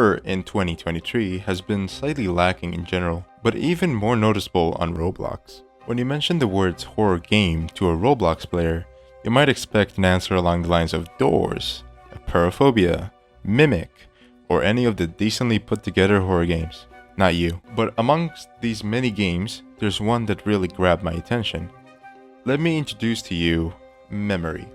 Horror in 2023 has been slightly lacking in general, but even more noticeable on Roblox. When you mention the words horror game to a Roblox player, you might expect an answer along the lines of Doors, Paraphobia, Mimic, or any of the decently put together horror games. Not you. But amongst these many games, there's one that really grabbed my attention. Let me introduce to you Memory.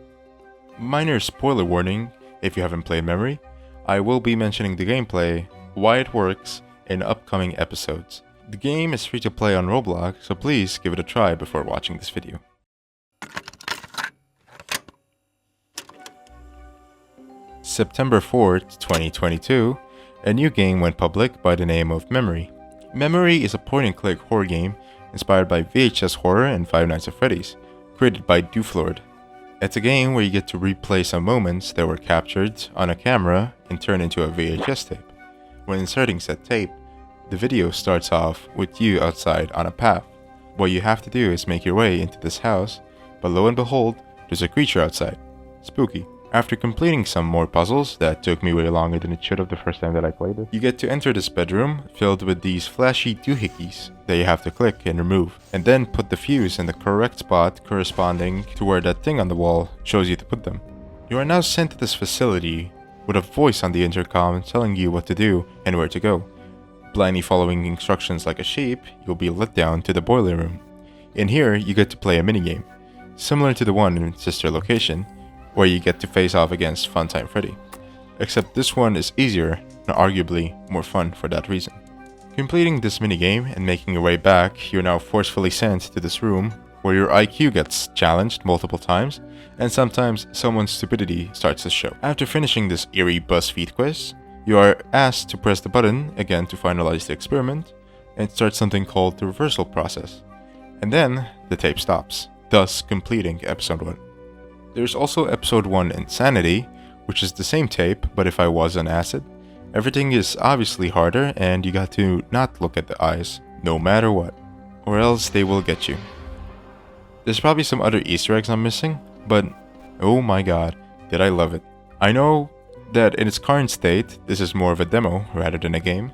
Minor spoiler warning if you haven't played Memory. I will be mentioning the gameplay, why it works, in upcoming episodes. The game is free to play on Roblox, so please give it a try before watching this video. September 4th, 2022, a new game went public by the name of Memory. Memory is a point-and-click horror game inspired by VHS horror and Five Nights at Freddy's, created by Duflord. It's a game where you get to replay some moments that were captured on a camera and turned into a VHS tape. When inserting said tape, the video starts off with you outside on a path. What you have to do is make your way into this house, but lo and behold, there's a creature outside. Spooky. After completing some more puzzles that took me way longer than it should have the first time that I played it, you get to enter this bedroom filled with these flashy doohickeys that you have to click and remove, and then put the fuse in the correct spot corresponding to where that thing on the wall shows you to put them. You are now sent to this facility with a voice on the intercom telling you what to do and where to go. Blindly following instructions like a sheep, you'll be led down to the boiler room. In here, you get to play a minigame, similar to the one in Sister Location, where you get to face off against Funtime Freddy. Except this one is easier and arguably more fun for that reason. Completing this minigame and making your way back, you're now forcefully sent to this room where your IQ gets challenged multiple times, and sometimes someone's stupidity starts to show. After finishing this eerie BuzzFeed quiz, you are asked to press the button again to finalize the experiment and start something called the reversal process. And then the tape stops, thus completing episode 1. There's also episode 1 Insanity, which is the same tape, but if I was on acid. Everything is obviously harder and you got to not look at the eyes, no matter what, or else they will get you. There's probably some other Easter eggs I'm missing, but oh my god, did I love it. I know that in its current state, this is more of a demo rather than a game,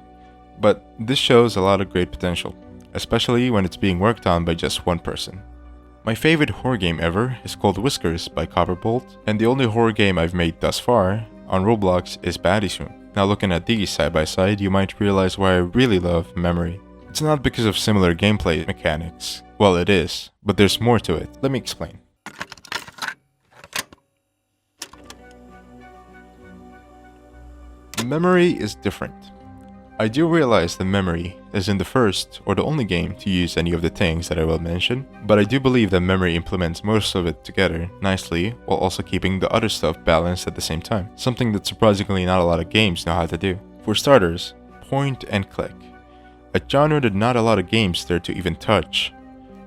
but this shows a lot of great potential, especially when it's being worked on by just one person. My favorite horror game ever is called Whiskers by Copperbolt, and the only horror game I've made thus far on Roblox is Baddies Room. Now looking at these side by side, you might realize why I really love Memory. It's not because of similar gameplay mechanics. Well, it is, but there's more to it. Let me explain. Memory is different. I do realize that Memory isn't the first or the only game to use any of the things that I will mention, but I do believe that Memory implements most of it together nicely while also keeping the other stuff balanced at the same time, something that surprisingly not a lot of games know how to do. For starters, point and click. A genre that not a lot of games dare to even touch,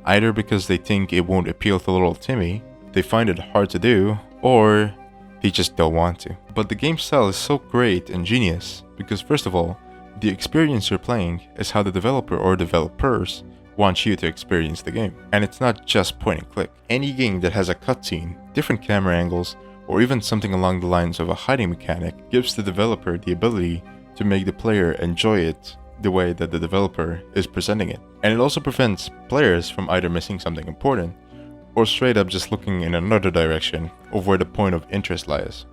either because they think it won't appeal to little Timmy, they find it hard to do, or they just don't want to. But the game style is so great and genius because first of all, the experience you're playing is how the developer or developers want you to experience the game. And it's not just point and click. Any game that has a cutscene, different camera angles, or even something along the lines of a hiding mechanic gives the developer the ability to make the player enjoy it the way that the developer is presenting it. And it also prevents players from either missing something important or straight up just looking in another direction of where the point of interest lies,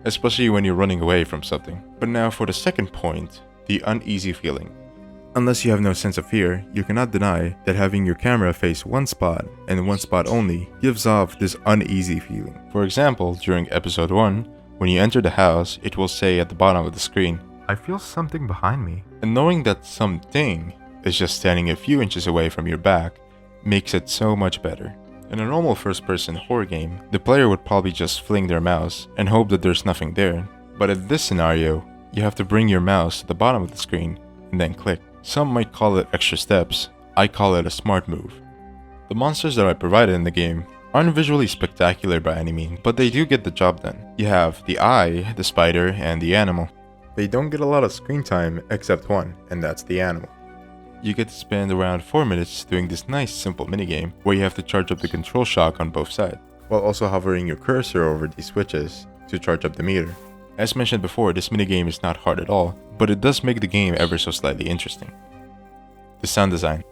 especially when you're running away from something. But now for the second point, the uneasy feeling. Unless you have no sense of fear, you cannot deny that having your camera face one spot and one spot only gives off this uneasy feeling. For example, during episode 1, when you enter the house, it will say at the bottom of the screen, "I feel something behind me." And knowing that something is just standing a few inches away from your back makes it so much better. In a normal first-person horror game, the player would probably just fling their mouse and hope that there's nothing there. But in this scenario, you have to bring your mouse to the bottom of the screen and then click. Some might call it extra steps, I call it a smart move. The monsters that I provided in the game aren't visually spectacular by any means, but they do get the job done. You have the eye, the spider, and the animal. They don't get a lot of screen time except one, and that's the animal. You get to spend around 4 minutes doing this nice simple minigame where you have to charge up the control shock on both sides, while also hovering your cursor over these switches to charge up the meter. As mentioned before, this minigame is not hard at all, but it does make the game ever so slightly interesting. The sound design.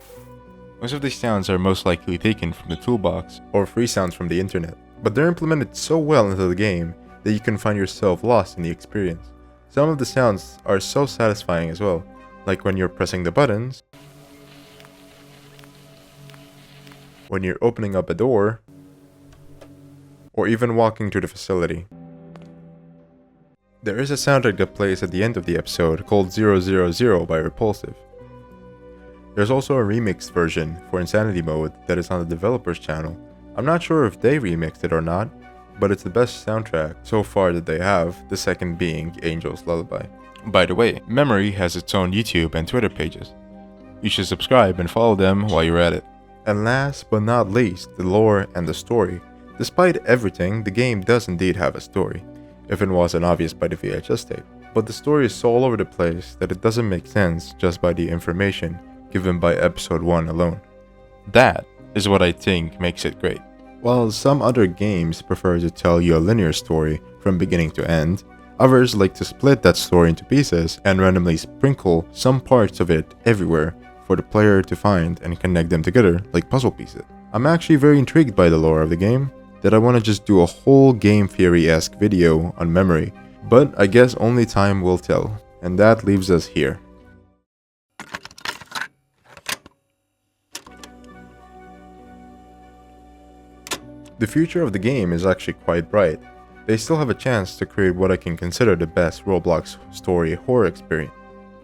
Most of these sounds are most likely taken from the toolbox or free sounds from the internet, but they're implemented so well into the game that you can find yourself lost in the experience. Some of the sounds are so satisfying as well, like when you're pressing the buttons, when you're opening up a door, or even walking to the facility. There is a soundtrack that plays at the end of the episode called 000 by Repulsive. There's also a remixed version for Insanity Mode that is on the developer's channel. I'm not sure if they remixed it or not, but it's the best soundtrack so far that they have, the second being Angel's Lullaby. By the way, Memory has its own YouTube and Twitter pages. You should subscribe and follow them while you're at it. And last but not least, the lore and the story. Despite everything, the game does indeed have a story, if it wasn't obvious by the VHS tape. But the story is so all over the place that it doesn't make sense just by the information given by episode 1 alone. That is what I think makes it great. While some other games prefer to tell you a linear story from beginning to end, others like to split that story into pieces and randomly sprinkle some parts of it everywhere for the player to find and connect them together like puzzle pieces. I'm actually very intrigued by the lore of the game that I want to just do a whole game theory-esque video on Memory, but I guess only time will tell, and that leaves us here. The future of the game is actually quite bright. They still have a chance to create what I can consider the best Roblox story horror experience.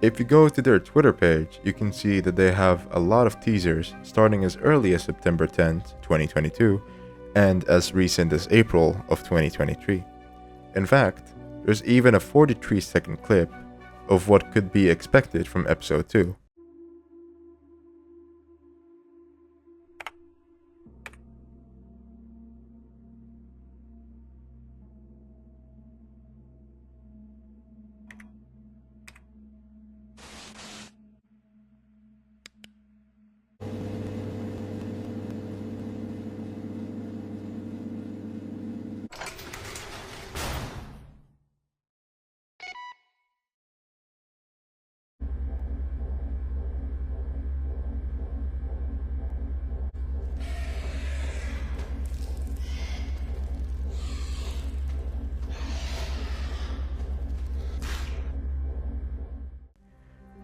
If you go to their Twitter page, you can see that they have a lot of teasers starting as early as September 10th, 2022, and as recent as April of 2023. In fact, there's even a 43-second clip of what could be expected from episode 2.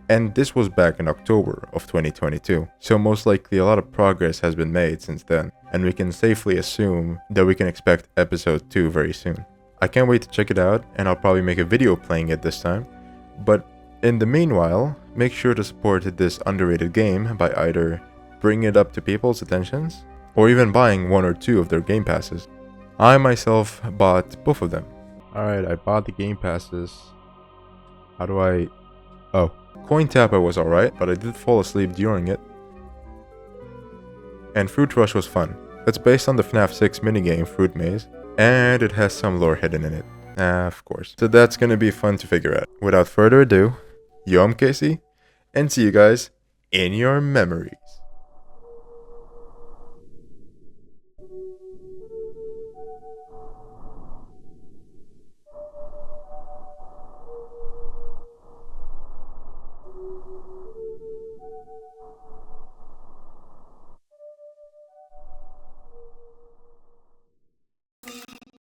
And this was back in October of 2022, so most likely a lot of progress has been made since then, and we can safely assume that we can expect episode 2 very soon. I can't wait to check it out, and I'll probably make a video playing it this time, but in the meanwhile, make sure to support this underrated game by either bringing it up to people's attentions, or even buying 1 or 2 of their game passes. I myself bought both of them. Alright, I bought the game passes. How do I... Oh. Coin Tapper was alright, but I did fall asleep during it. And Fruit Rush was fun. It's based on the FNAF 6 minigame Fruit Maze, and it has some lore hidden in it. Of course. So that's gonna be fun to figure out. Without further ado, yo, I'm Casey, and see you guys in your memories.